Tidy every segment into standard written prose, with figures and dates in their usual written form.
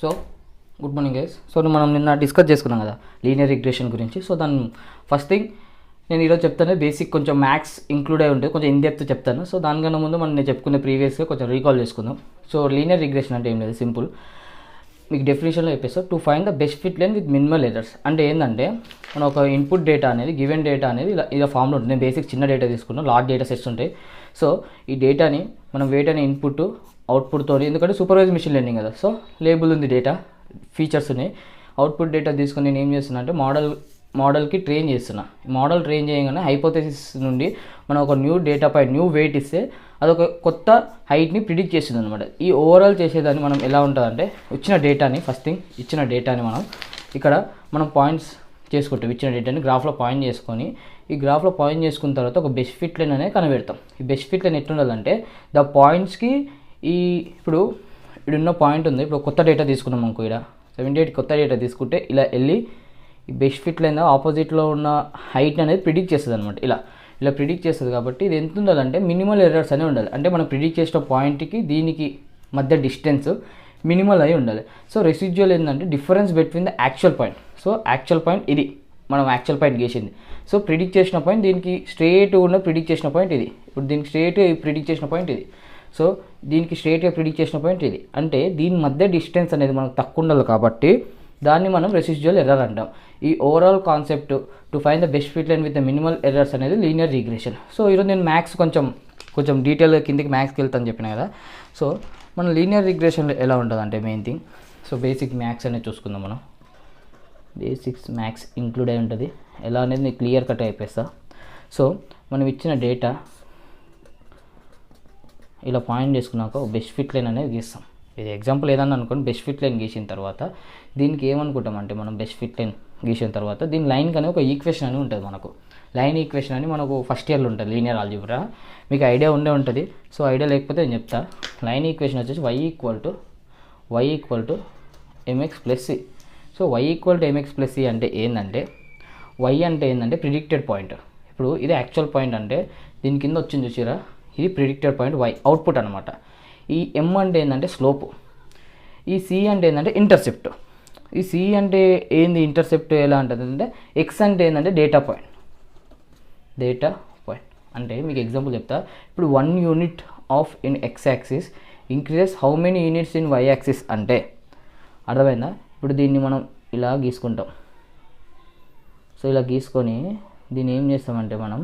So good morning guys. So మనం నిన్న discuss చేసుకున్నాం కదా లీనియర్ రిగ్రెషన్ గురించి. సో దాని ఫస్ట్ థింగ్ నేను ఈరోజు చెప్తాను, బేసిక్ కొంచెం మ్యాథ్స్ ఇంక్లూడ్ అయి ఉంటుంది, కొంచెం ఇన్డెప్త్ చెప్తాను. సో దానికన్నా ముందు మనం నేను చెప్పుకునే ప్రీవియస్గా కొంచెం రీకాల్ చేసుకుందాం. సో లీనియర్ రిగ్రెషన్ అంటే ఏం లేదు, సింపుల్. మీకు డెఫినేషన్లో చెప్పేస్తా. To find the best fit line with minimal errors అంటే ఏంటంటే మనం ఒక ఇన్పుట్ డేటా అనేది గివెన్ డేటా అనేది ఇలా ఫామ్లో ఉంటుంది. నేను బేసిక్ చిన్న డేటా తీసుకున్నాను, లార్జ్ డేటా సెట్స్ ఉంటాయి. సో ఈ డేటాని మనం వెయిట్ అనే ఇన్పుట్ అవుట్పుట్తో, ఎందుకంటే సూపర్వైజ్ మిషన్ లెర్నింగ్ కదా, సో లేబుల్ ఉంది, డేటా ఫీచర్స్ ఉన్నాయి. అవుట్పుట్ డేటా తీసుకొని నేను ఏం చేస్తున్నా అంటే మోడల్కి ట్రైన్ చేస్తున్నా. మోడల్ ట్రైన్ చేయగానే హైపోథెసిస్ నుండి మనం ఒక న్యూ డేటా పై న్యూ వెయిట్ ఇస్తే అదొక కొత్త హైట్ని ప్రిడిక్ట్ చేస్తుంది అనమాట. ఈ ఓవరాల్ చేసేదాన్ని మనం ఎలా ఉంటుందంటే ఇచ్చిన డేటాని, ఫస్ట్ థింగ్ ఇచ్చిన డేటాని మనం పాయింట్స్ చేసుకుంటాం. ఇచ్చిన డేటాని గ్రాఫ్లో పాయింట్ చేసుకొని ఈ గ్రాఫ్లో పాయింట్ చేసుకున్న తర్వాత ఒక బెస్ట్ ఫిట్ లైన్ అనేది కనబెడతాం. ఈ బెస్ట్ ఫిట్ లైన్ ఎట్లుండాలంటే ద పాయింట్స్కి ఇప్పుడు ఇడున్న పాయింట్ ఉంది. ఇప్పుడు కొత్త డేటా తీసుకున్నాం అనుకో, ఇక్కడ 78 కొత్త డేటా తీసుకుంటే ఇలా వెళ్ళి ఈ బెస్ట్ ఫిట్ లైన్ ఆపోజిట్లో ఉన్న హైట్ అనేది ప్రిడిక్ట్ చేస్తుంది అనమాట. ఇలా ప్రిడిక్ట్ చేస్తుంది. కాబట్టి ఇది ఎంత ఉండాలంటే మినిమల్ ఎర్రర్స్ అనేవి ఉండాలి. అంటే మనం ప్రిడిక్ట్ చేసిన పాయింట్కి దీనికి మధ్య డిస్టెన్స్ మినిమల్ అయి ఉండాలి. సో రెసిడ్యువల్ ఏంటంటే difference between the actual point. So actual point ఇది, మనం యాక్చువల్ పాయింట్ గీసింది. సో ప్రిడిక్ట్ చేసిన పాయింట్, దీనికి స్ట్రేట్ ఉన్న ప్రిడిక్ట్ చేసిన పాయింట్ ఇది. ఇప్పుడు దీనికి స్ట్రేట్ ప్రిడిక్ట్ చేసిన పాయింట్ ఇది. సో దీనికి స్ట్రేట్గా ప్రిడిక్ట్ చేసిన పాయింట్ ఇది. అంటే దీని మధ్య డిస్టెన్స్ అనేది మనకు తక్కువ ఉండాలి, కాబట్టి దాన్ని మనం రెసిడ్యువల్ ఎర్రర్ అంటాం. ఈ overall concept to find the best fit line with the minimal errors అనేది లీనియర్ రిగ్రెషన్. సో ఈరోజు నేను మ్యాథ్స్ కొంచెం డీటెయిల్గా కిందికి మ్యాథ్స్కి వెళ్తాను చెప్పిన కదా. సో మన లీనియర్ రిగ్రెషన్లో ఎలా ఉంటుందంటే main thing, so basic maths అనేది చూసుకుందాం. మనం బేసిక్స్ మ్యాథ్స్ ఇంక్లూడ్ అయి ఉంటుంది. ఎలా అనేది నేను క్లియర్ కట్ అయిపోయిస్తా. సో మనం ఇచ్చిన డేటా ఇలా పాయింట్ చేసుకున్నాక బెస్ట్ ఫిట్ లైన్ అనేది గీస్తాం. ఇది ఎగ్జాంపుల్ ఏదన్నా అనుకోండి. బెస్ట్ ఫిట్ లైన్ గీసిన తర్వాత దీనికి ఏమనుకుంటామంటే మనం బెస్ట్ ఫిట్ లైన్ గీసిన తర్వాత దీని లైన్ కానీ ఒక ఈక్వేషన్ అని ఉంటుంది. మనకు లైన్ ఈక్వేషన్ అని మనకు ఫస్ట్ ఇయర్లో ఉంటుంది లీనియర్ ఆల్జీబ్రా. మీకు ఐడియా ఉంటుంది. సో ఐడియా లేకపోతే నేను చెప్తా. లైన్ ఈక్వేషన్ వచ్చేసి y equal to mx plus c. So y equal to mx plus c అంటే ఏంటంటే y అంటే ఏంటంటే ప్రిడిక్టెడ్ పాయింట్. ఇప్పుడు ఇది యాక్చువల్ పాయింట్ అంటే దీని కింద వచ్చింది చూసిరా, ఇది ప్రిడిక్టెడ్ పాయింట్ y అవుట్పుట్ అనమాట. ఈ m అంటే ఏంటంటే స్లోప్, ఈ c అంటే ఏంటంటే ఇంటర్సెప్ట్. ఈ c అంటే ఏంది, ఇంటర్సెప్ట్ ఎలా ఉంటుంది అంటే x అంటే ఏంటంటే డేటా పాయింట్ అంటే మీకు ఎగ్జాంపుల్ చెప్తా. ఇప్పుడు 1 unit of in x axis increases how many units in y axis అంటే అర్థమైందా. ఇప్పుడు దీన్ని మనం ఇలా గీసుకుంటాం. సో ఇలా గీసుకొని దీన్ని ఏం చేస్తామంటే మనం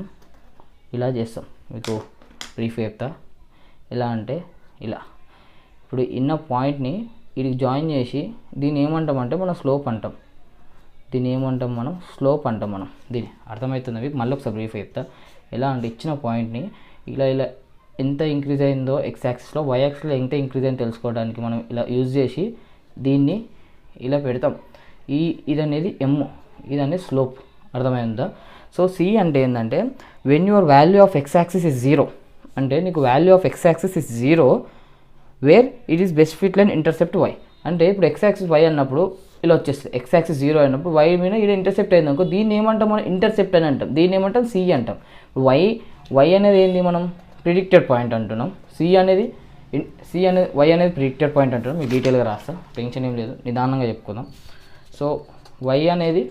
ఇలా చేస్తాం. మీకు బ్రీఫ్ చెప్తా. ఎలా అంటే ఇలా ఇప్పుడు ఇన్న పాయింట్ని ఇది జాయిన్ చేసి దీన్ని ఏమంటామంటే మనం స్లోప్ అంటాం. మనం దీన్ని అర్థమవుతుంది మీకు. మళ్ళీ ఒకసారి బ్రీఫ్ చెప్తా. ఎలా అంటే ఇచ్చిన పాయింట్ని ఇలా ఎంత ఇంక్రీజ్ అయిందో ఎక్స్ యాక్సిస్లో, వై యాక్సిస్లో ఎంత ఇంక్రీజ్ అయిందో తెలుసుకోవడానికి మనం ఇలా యూజ్ చేసి దీన్ని ఇలా పెడతాం. ఇది అనేది m, ఇది అనేది స్లోప్. అర్థమైందా. సో c అంటే ఏంటంటే when your value of X axis is 0 అంటే నీకు value of X axis is 0 where it is best fit line intercept y. అంటే ఇప్పుడు ఎక్స్ యాక్సిస్ y అన్నప్పుడు ఇలా వచ్చేస్తుంది. ఎక్స్ యాక్సిస్ 0 అయినప్పుడు y మీద ఇది ఇంటర్సెప్ట్ అయింది అనుకో, దీన్ని ఏమంటాం మనం ఇంటర్సెప్ట్ అని అంటాం. దీన్ని ఏమంటాం c అంటాం. y అనేది ఏంది, మనం ప్రిడిక్టెడ్ పాయింట్ అంటున్నాం. y అనేది ప్రిడిక్టెడ్ పాయింట్ అంటున్నాం. మీకు డీటెయిల్గా రాస్తా, టెన్షన్ ఏం లేదు, నిదానంగా చెప్పుకుందాం. సో y అనేది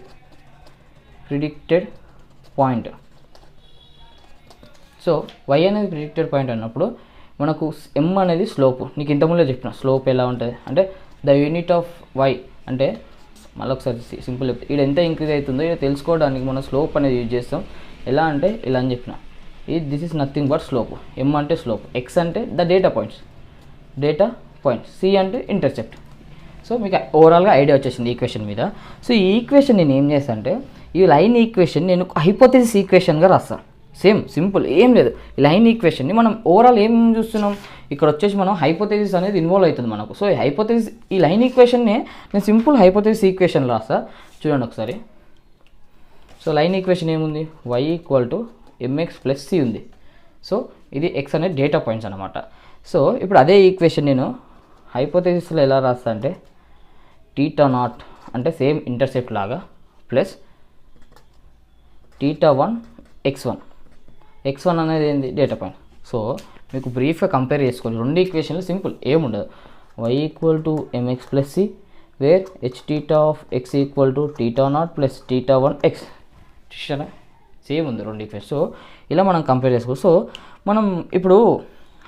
ప్రిడిక్టెడ్ పాయింట్. సో y అనేది ప్రిడిక్టెడ్ పాయింట్ అన్నప్పుడు మనకు m అనేది స్లోప్. నీకు ఇంతకుముందే చెప్పిన స్లోప్ ఎలా ఉంటుంది అంటే ద యూనిట్ ఆఫ్ y అంటే మళ్ళీ ఒకసారి సింపుల్ చెప్తే ఇది ఎంత ఇంక్రీజ్ అవుతుందో ఇది తెలుసుకోవడానికి మనం స్లోప్ అనేది యూజ్ చేస్తాం. ఎలా అంటే ఇలా అని చెప్పిన, this is nothing but slope. m అంటే స్లోప్, x అంటే ద డేటా పాయింట్స్, c అంటే ఇంటర్సెప్ట్. సో మీకు ఓవరాల్గా ఐడియా వచ్చేసింది ఈక్వేషన్ మీద. సో ఈ ఈక్వేషన్ నేను ఏం చేస్తాను అంటే ఈ లైన్ ఈక్వేషన్ నేను హైపోథెసిస్ ఈక్వేషన్గా రాస్తాను. సేమ్ సింపుల్, ఏం లేదు. ఈ లైన్ ఈక్వేషన్ని మనం ఓవరాల్ ఏం చూస్తున్నాం, ఇక్కడ వచ్చేసి మనం హైపోథెసిస్ అనేది ఇన్వాల్వ్ అవుతుంది మనకు. సో ఈ లైన్ ఈక్వేషన్ని నేను సింపుల్ హైపోథెసిస్ ఈక్వేషన్ రాస్తా. చూడండి ఒకసారి. సో లైన్ ఈక్వేషన్ ఏముంది, y equal to mx plus c ఉంది. సో ఇది x అనేది డేటా పాయింట్స్ అనమాట. సో ఇప్పుడు అదే ఈక్వేషన్ నేను హైపోథెసిస్లో ఎలా రాస్తా అంటే θ0 అంటే సేమ్ ఇంటర్సెప్ట్ లాగా ప్లస్ θ1 x1 అనేది ఏంది డేటా పాయింట్. సో మీకు బ్రీఫ్గా కంపేర్ చేసుకోవాలి. రెండు ఈక్వేషన్లు సింపుల్, ఏముండదు. y equal to mx plus c where H theta of X equal to theta naught plus theta 1 X. చూసారా, సేమ్ ఉంది రెండు ఈక్వేషన్. సో ఇలా మనం కంపేర్ చేసుకోవచ్చు. సో మనం ఇప్పుడు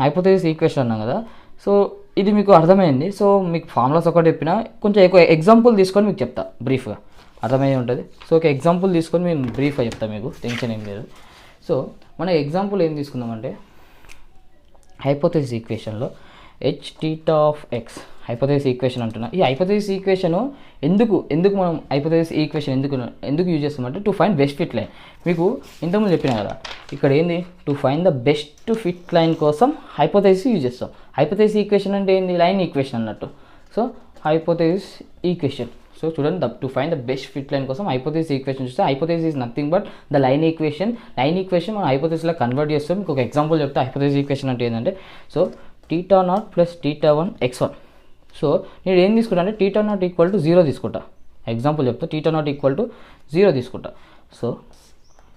హైపోథెసిస్ ఈక్వేషన్ అన్నాం కదా. సో ఇది మీకు అర్థమైంది. సో మీకు ఫార్ములాస్ ఒకటి చెప్పినా కొంచెం ఎక్కువ ఎగ్జాంపుల్ తీసుకొని మీకు చెప్తా బ్రీఫ్గా, అర్థమయ్యే ఉంటుంది. సో ఒక ఎగ్జాంపుల్ తీసుకొని మేము బ్రీఫ్గా చెప్తాను, మీకు టెన్షన్ ఏం లేదు. సో మన ఎగ్జాంపుల్ ఏం తీసుకుందామంటే హైపోథెసిస్ ఈక్వేషన్లో h theta of x hypothesis equation అంటున్నా. ఈ హైపోథెసిస్ ఈక్వేషన్ ఎందుకు మనం హైపోథెసిస్ ఈక్వేషన్ ఎందుకు యూజ్ చేస్తామంటే to find best fit line. మీకు ఇంతకుముందు చెప్పినా కదా, ఇక్కడ ఏంది to find the best fit line కోసం హైపోథెసిస్ యూజ్ చేస్తాం. హైపోథెసిస్ ఈక్వేషన్ అంటే ఏంది, లైన్ ఈక్వేషన్ అన్నట్టు. సో హైపోథెసిస్ ఈక్వేషన్, సో చూడండి, to find the best fit line కోసం హైపోథెసిస్ ఈక్వేషన్ చూస్తే hypothesis is nothing but the line equation. Line equation మనం హైపోథెసిస్లో convert చేస్తాం. మీకు ఒక ఎగ్జాంపుల్ చెప్తే హైపోథెసిస్ ఈక్వేషన్ అంటే ఏంటంటే, so theta naught plus theta 1 x1. So నేను ఏం తీసుకుంటా అంటే టీటా నాట్ ఈక్వల్ టు 0 తీసుకుంటా. ఎగ్జాంపుల్ చెప్తా, టీటా నాట్ ఈక్వల్ టు 0 తీసుకుంటా. సో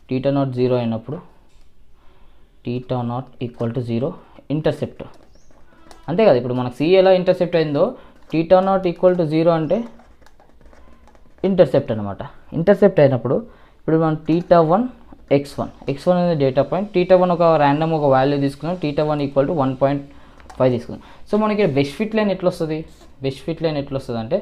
టీటా నాట్ 0 అయినప్పుడు theta naught equal to 0 intercept, అంతే కదా. ఇప్పుడు మనకు సి ఎలా ఇంటర్సెప్ట్ అయిందో టీటా నాట్ ఈక్వల్ టు 0 అంటే ఇంటర్సెప్ట్ అనమాట. ఇంటర్సెప్ట్ అయినప్పుడు ఇప్పుడు మనం టీటా 1 x1 అనేది డేటా పాయింట్. టీటా 1 ఒక ర్యాండమ్ ఒక వాల్యూ తీసుకున్నాం. టీటా 1 ఈక్వల్ టు 1.5 తీసుకున్నాం. సో మనకి బెస్ట్ ఫిట్ లైన్ ఎట్లా వస్తుంది, అంటే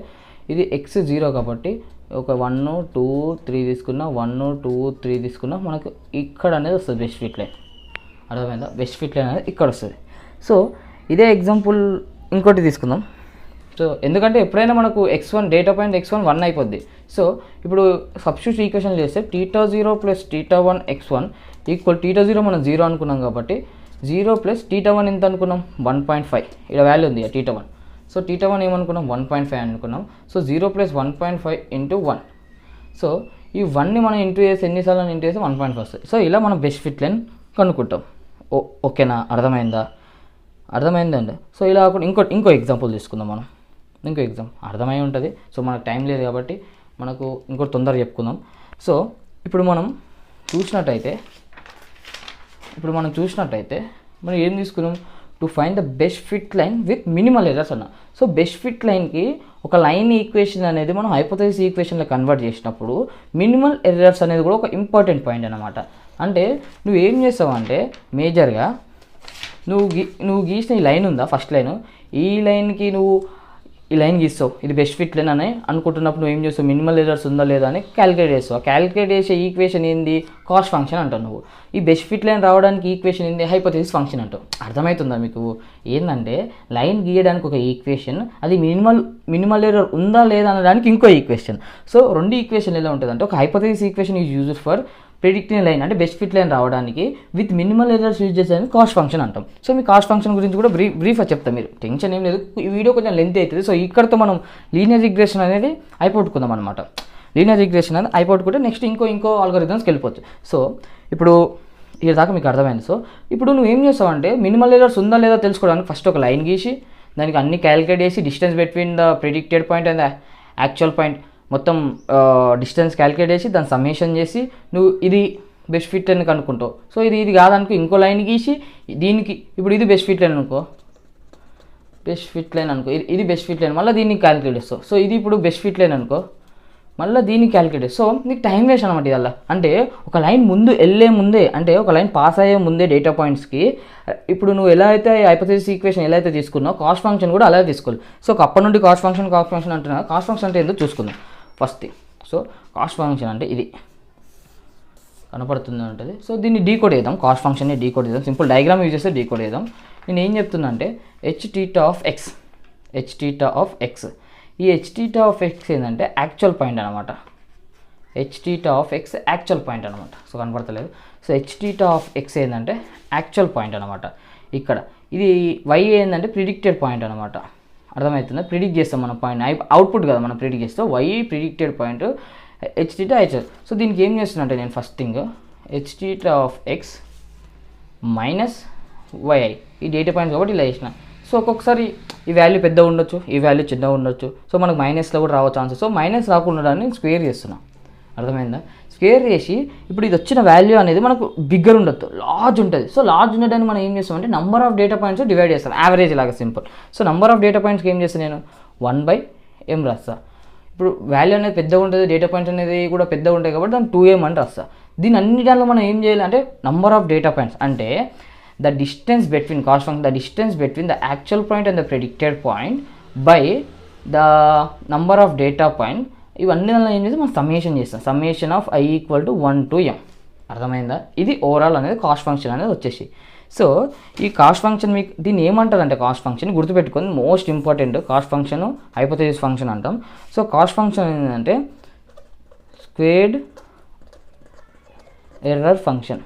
ఇది x 0 కాబట్టి ఒక 1 2 3 తీసుకున్నా, 1 2 3 తీసుకున్నా, మనకు ఇక్కడ అనేది వస్తుంది బెస్ట్ ఫిట్ లైన్. అర్థమైందా, బెస్ట్ ఫిట్ లైన్ అనేది ఇక్కడ వస్తుంది. సో ఇదే ఎగ్జాంపుల్ ఇంకోటి తీసుకుందాం. సో ఎందుకంటే ఎప్పుడైనా మనకు x1 డేటా పాయింట్ x1 1 అయిపోద్ది. సో ఇప్పుడు సబ్స్టిట్యూట్ ఈక్వేషన్ చేస్తే theta 0 plus theta 1 x1 equal theta 0 మనం 0 అనుకున్నాం కాబట్టి 0 ప్లస్ టీటా 1 ఎంత అనుకున్నాం 1.5. ఇక్కడ వాల్యూ ఉంది టీటా 1. సో టీటా 1 ఏమనుకున్నాం 1.5 అనుకున్నాం. So 0 plus 1.5 into 1. సో ఈ 1ని మనం ఇంటూ చేసి ఎన్నిసార్లు ఇంటూ చేసి 1.5 వస్తుంది. సో ఇలా మనం బెస్ట్ ఫిట్ లైన్ కనుక్కుంటాం. ఓకేనా, అర్థమైందండి. సో ఇలా ఇంకో ఎగ్జాంపుల్ తీసుకుందాం మనం. ఇంకో ఎగ్జాంపుల్ అర్థమై ఉంటుంది. సో మనకు టైం లేదు కాబట్టి మనకు ఇంకోటి తొందరగా చెప్పుకుందాం. సో ఇప్పుడు మనం చూసినట్టయితే మనం ఏం తీసుకున్నాం, to find the best fit line with minimal errors అన్న. సో బెస్ట్ ఫిట్ లైన్కి ఒక లైన్ ఈక్వేషన్ అనేది మనం హైపోథెసిస్ ఈక్వేషన్లో కన్వర్ట్ చేసినప్పుడు మినిమల్ ఎర్రర్స్ అనేది కూడా ఒక ఇంపార్టెంట్ పాయింట్ అన్నమాట. అంటే నువ్వు ఏం చేస్తావు అంటే మేజర్గా నువ్వు గీసిన ఈ లైన్ ఉందా, ఫస్ట్ లైన్, ఈ లైన్కి నువ్వు ఈ లైన్ గీస్తావు, ఇది బెస్ట్ ఫిట్ లైన్ అని అనుకుంటున్నప్పుడు నువ్వు ఏం చేస్తావు, మినిమల్ ఎర్రర్స్ ఉందా లేదా అని క్యాలిక్యులేట్ చేస్తావు. క్యాలిక్యులేట్ చేసే ఈక్వేషన్ ఏంది, కాస్ట్ ఫంక్షన్ అంటావు నువ్వు. ఈ బెస్ట్ ఫిట్ లైన్ రావడానికి ఈక్వేషన్ ఏంది, హైపోథెసిస్ ఫంక్షన్ అంటావు. అర్థమవుతుందా మీకు? ఏంటంటే లైన్ గీయడానికి ఒక ఈక్వేషన్, అది మినిమల్ ఎర్రర్ ఉందా లేదా అనడానికి ఇంకో ఈక్వేషన్. సో రెండు ఈక్వేషన్ ఎలా ఉంటుంది అంటే, ఒక hypothesis equation is used for predicting line, అంటే బెస్ట్ ఫిట్ లైన్ రావడానికి విత్ మినిమల్ ఎర్రర్స్ యూజ్ చేసేది కాస్ట్ ఫంక్షన్ అంటాం. సో మీ కాస్ట్ ఫంక్షన్ గురించి కూడా బ్రీఫ్గా చెప్తాం, మీరు టెన్షన్ ఏం లేదు. ఈ వీడియో కొంచెం లెంత్ అవుతుంది. సో ఇక్కడతో మనం లీనియర్ రిగ్రెషన్ అనేది అయిపోట్టుకుందాం అనమాట. లీనియర్ రిగ్రెషన్ అనేది అయిపోట్టుకుంటే నెక్స్ట్ ఇంకో ఆల్గోరిథమ్స్కి వెళ్ళిపోవచ్చు. సో ఇప్పుడు ఇది దాకా మీకు అర్థమైంది. సో ఇప్పుడు నువ్వు ఏం చేస్తావు అంటే, మినిమల్ ఎర్రర్స్ ఉందా లేదా తెలుసుకోవడానికి ఫస్ట్ ఒక లైన్ గీసి దానికి అన్ని క్యాలిక్యులేట్ చేసి distance between the predicted point and the actual point మొత్తం డిస్టెన్స్ క్యాలిక్యులేట్ చేసి దాన్ని సమ్మేషన్ చేసి నువ్వు ఇది బెస్ట్ ఫిట్ లైన్ కనుక్కుంటావు. సో ఇది కాదనుకో ఇంకో లైన్ గీసి దీనికి ఇప్పుడు ఇది బెస్ట్ ఫిట్ లైన్ అనుకో, ఇది బెస్ట్ ఫిట్ లైన్, మళ్ళీ దీన్ని క్యాలిక్యులేట్ చేస్తావు. సో ఇది ఇప్పుడు బెస్ట్ ఫిట్ లైన్ అనుకో, మళ్ళీ దీన్ని క్యాలిక్యులేట్ చేస్తావు. సో నీకు టైం వేస్ట్ అనమాట ఇదల్లా. అంటే ఒక లైన్ ముందు వెళ్ళే ముందే, అంటే ఒక లైన్ పాస్ అయ్యే ముందే డేటా పాయింట్స్కి ఇప్పుడు నువ్వు ఎలా అయితే హైపోథెసిస్ ఈక్వేషన్ ఎలా అయితే తీసుకున్నావు, కాస్ట్ ఫంక్షన్ కూడా అలాగే తీసుకోవాలి. సో అప్పటి నుండి కాస్ట్ ఫంక్షన్ అంటున్నా. కాస్ట్ ఫంక్షన్ అంటే ఎందుకు చూసుకుందాం first thing. So cost function అంటే ఇది కనపడుతుంది ఉంటుంది. సో దీన్ని డీకోడ్ చేద్దాం, కాస్ట్ ఫంక్షన్ని డీకోడ్ చేద్దాం. సింపుల్ డయాగ్రామ్ యూజ్ చేస్తే డీకోడ్ చేద్దాం. నేను ఏం చెప్తున్నా అంటే హెచ్ టీటా ఆఫ్ ఎక్స్, ఈ హెచ్ టీటా ఆఫ్ ఎక్స్ ఏంటంటే యాక్చువల్ పాయింట్ అనమాట. H theta of x actual point అనమాట. సో కనపడతలేదు. So h theta of x ఏంటంటే యాక్చువల్ పాయింట్ అనమాట. ఇక్కడ ఇది వై ఏంటంటే ప్రిడిక్టెడ్ పాయింట్ అనమాట. అర్థమవుతుందా? ప్రిడిక్ట్ చేస్తాం మన పాయింట్, అవుట్పుట్ కదా మనం ప్రిడిక్ట్ చేస్తాం. Y predicted point H theta HL. So దీనికి ఏం చేస్తున్నా అంటే నేను first thing H theta of X minus Y I, ఈ డేటా పాయింట్ కాబట్టి ఇలా చేసిన. సో ఒక్కొక్కసారి ఈ వాల్యూ పెద్ద ఉండొచ్చు, ఈ వాల్యూ చిన్నగా ఉండొచ్చు. సో మనకు మైనస్లో కూడా రావచ్చు ఛాన్సెస్. సో మైనస్ రాకుండా నేను స్క్వేర్ చేస్తున్నా. అర్థమైందా? స్క్వేర్ చేసి ఇప్పుడు ఇది వచ్చిన వాల్యూ అనేది మనకు బిగ్గర్ ఉండొద్దు, లార్జ్ ఉంటుంది. సో లార్జ్ ఉండడానికి మనం ఏం చేస్తామంటే number of data points divide చేస్తాను, యావరేజ్ లాగా simple. So number of data పాయింట్స్కి ఏం చేస్తాను నేను 1/m రాస్తా. ఇప్పుడు వాల్యూ అనేది పెద్దగా ఉంటుంది, డేటా పాయింట్స్ అనేది కూడా పెద్దగా ఉంటాయి కాబట్టి దాన్ని 2m అని రాస్తా. దీని అన్ని దాంట్లో మనం ఏం చేయాలి అంటే నంబర్ ఆఫ్ డేటా పాయింట్స్ అంటే the distance between cost function, the distance between the actual point and the predicted point by the number of data point. ఇవన్నీ దానిలో ఏం చేస్తే మనం సమ్మేషన్ చేస్తాం. Summation of i = 1 to m. అర్థమైందా? ఇది overall అనేది కాస్ట్ ఫంక్షన్ అనేది వచ్చేసి. సో ఈ కాస్ట్ ఫంక్షన్ మీకు దీన్ని ఏమంటారంటే కాస్ట్ ఫంక్షన్ గుర్తుపెట్టుకొని most important, cost function hypothesis function అంటాం. సో కాస్ట్ ఫంక్షన్ ఏంటంటే స్క్వేర్డ్ ఎర్రర్ ఫంక్షన్.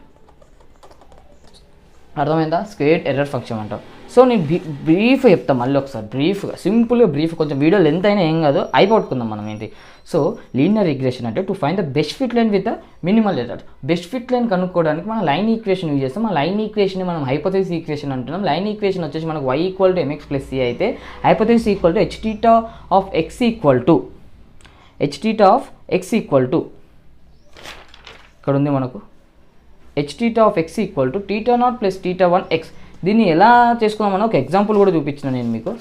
అర్థమైందా? స్క్వేర్డ్ ఎర్రర్ ఫంక్షన్ అంటాం. సో నేను బ్రీఫ్ చెప్తాను మళ్ళీ ఒకసారి, బ్రీఫ్గా సింపుల్గా బ్రీఫ్, కొంచెం వీడియో లెంత్ అయినా ఏం కాదు, అయిపోట్టుకుందాం మనం ఏంటి. సో లీనియర్ రిగ్రెషన్ అంటే to find the best fit line with the minimal error. Best fit line కనుక్కోవడానికి మనం లైన్ ఈక్వేషన్ యూజ్ చేస్తాం. ఆ లైన్ ఈక్వేషన్ మనం హైపోథెసిస్ ఈక్వేషన్ అంటున్నాం. లైన్ ఈక్వేషన్ వచ్చేసి మనకు y = mx + c అయితే హైపోథెసిస్ hθ of x ఇక్కడ ఉంది మనకు hθ of x = θ0 + θ1x. దీన్ని ఎలా చేసుకున్నామని ఒక ఎగ్జాంపుల్ కూడా చూపించిన నేను మీకు.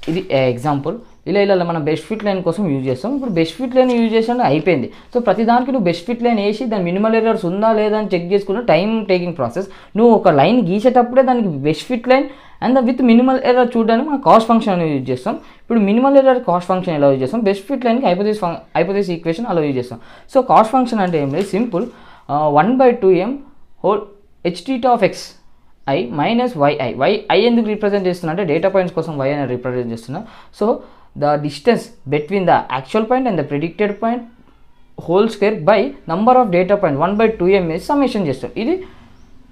ఇది ఎగ్జాంపుల్. ఇలా మనం బెస్ట్ ఫిట్ లైన్ కోసం యూజ్ చేస్తాం. ఇప్పుడు బెస్ట్ ఫిట్ లైన్ యూజ్ చేసాను అయిపోయింది. సో ప్రతి దానికి నువ్వు బెస్ట్ ఫిట్ లైన్ వేసి దాని మినిమల్ ఎర్రర్స్ ఉందా లేదా అని చెక్ చేసుకున్న టైం టేకింగ్ ప్రాసెస్. నువ్వు ఒక లైన్ గీసేటప్పుడే దానికి best fit line and with minimal error చూడడానికి మనం కాస్ట్ ఫంక్షన్ అనేది యూజ్ చేస్తాం. ఇప్పుడు మినిమల్ ఎర్రర్ కాస్ట్ ఫంక్షన్ ఎలా యూజ్ చేస్తాం, బెస్ట్ ఫిట్ లైన్కి హైపోథెసిస్ ఈక్వేషన్ అలా యూజ్ చేస్తాం. సో కాస్ట్ ఫంక్షన్ అంటే ఏం లేదు, simple 1/2m whole hθ of x i minus yi. I ఎందుకు రిప్రజెంట్ చేస్తున్నా అంటే డేటా పాయింట్స్ కోసం y అనేది రిప్రజెంట్ చేస్తున్నా. So the distance between the actual point and the predicted point whole square by number of data point 1/2m summation చేస్తాం. ఇది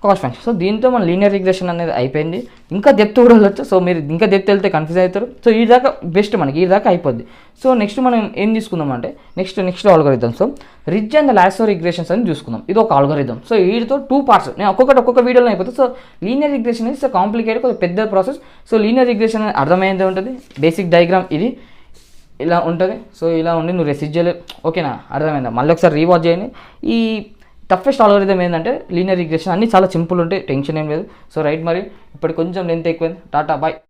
cost function. So దీంతో మన లీనియర్ రిగ్రెషన్ అనేది అయిపోయింది. ఇంకా డెప్త్ కూడా వెళ్ళొచ్చు. సో మీరు ఇంకా డెప్త్ వెళ్తే కన్ఫ్యూజ్ అవుతారు. సో ఈ దాకా బెస్ట్ మనకి, ఈ దాకా అయిపోద్ది. సో నెక్స్ట్ మనం ఏం తీసుకుందాం అంటే next algorithm. So ridge and lasso regressions అని చూసుకుందాం. ఇది ఒక ఆల్గోరిథం. సో వీటితో 2 parts నేను ఒక్కొక్క వీడియోలో అయిపోతుంది. So linear regression is complicated, కొంచెం పెద్ద ప్రాసెస్. సో లీనియర్ రిగ్రెషన్ అనేది అర్థమైందే ఉంటుంది. బేసిక్ డయాగ్రామ్ ఇది ఇలా ఉంటుంది. సో ఇలా ఉండి నువ్వు రెసిడ్యువల్, ఓకేనా? అర్థమైందా? మళ్ళీ ఒకసారి రీవాచ్ చేయండి. ఈ టఫెస్ట్ ఆల్గోరిథం ఏంటంటే లీనియర్ రిగ్రెషన్. అన్నీ చాలా సింపుల్ ఉంటాయి, టెన్షన్ ఏం లేదు. సో రైట్, మరి ఇప్పటికి కొంచెం లెంత్ ఎక్కువైంది. టాటా బాయ్.